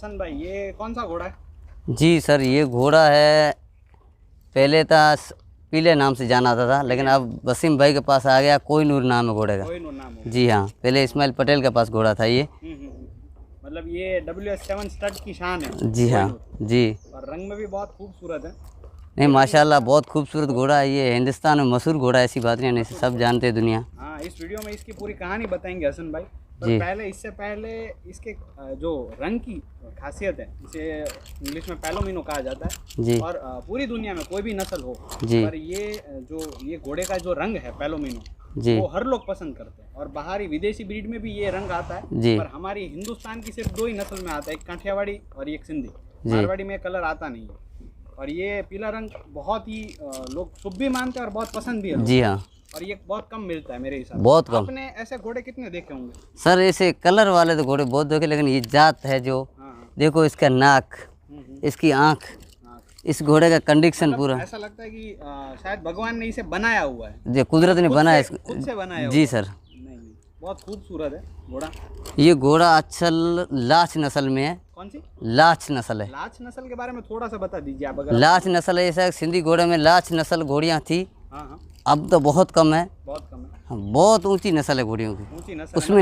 हसन भाई, ये कौन सा घोड़ा है? जी सर, ये घोड़ा है, पहले था पीले नाम से जाना जाता था, लेकिन अब वसीम भाई के पास आ गया, कोहिनूर नाम है घोड़े का। कोहिनूर नाम हो। जी हाँ, पहले इस्माइल पटेल के पास घोड़ा था ये। मतलब ये WS7 स्टड की शान है। जी हाँ जी। और रंग में भी बहुत खूबसूरत है। नहीं माशाल्लाह, बहुत खूबसूरत घोड़ा है ये, हिंदुस्तान में मशहूर घोड़ा है, ऐसी बात नहीं है, सब जानते हैं दुनिया। हाँ, इस वीडियो में इसकी पूरी कहानी बताएंगे हसन भाई। पर जी। पहले, इससे पहले इसके जो रंग की खासियत है, इसे इंग्लिश में पैलोमिनो कहा जाता है। जी। और पूरी दुनिया में कोई भी नस्ल हो, जी। पर ये घोड़े का जो रंग है पैलोमिनो, जी। वो हर लोग पसंद करते हैं। और बाहरी विदेशी ब्रीड में भी ये रंग आता है। जी। पर हमारी हिंदुस्तान की सिर्फ 2 ही नस्ल में आता है, एक काठियावाड़ी और एक सिंधी। जी। मारवाड़ी में कलर आता नहीं है। और ये पीला रंग बहुत ही लोग शुभ भी मानते हैं और बहुत पसंद भी है। जी हाँ। और ये बहुत कम मिलता है मेरे हिसाब से। बहुत कम। आपने ऐसे घोड़े कितने देखे होंगे? सर ऐसे कलर वाले तो घोड़े बहुत देखे, लेकिन ये जात है जो, देखो इसका नाक, इसकी आँख, इस घोड़े का कंडीशन पूरा ऐसा लगता है कि शायद भगवान ने इसे बनाया हुआ है, जो कुदरत ने बनाया खुद से बनाया जी हुआ सर। नहीं, बहुत खूबसूरत है घोड़ा। ये घोड़ा असल लाच नस्ल में है। कौन सी? लाच नस्ल है। लाच नस्ल के बारे में थोड़ा सा बता दीजिए आप। अगर लाच नस्ल है, ऐसा सिंधी घोड़े में लाच नस्ल घोड़ियाँ थी, हाँ, अब तो बहुत कम है। बहुत कम है। बहुत ऊंची नस्ल है घोड़ियों की, ऊंची नस्ल उसमें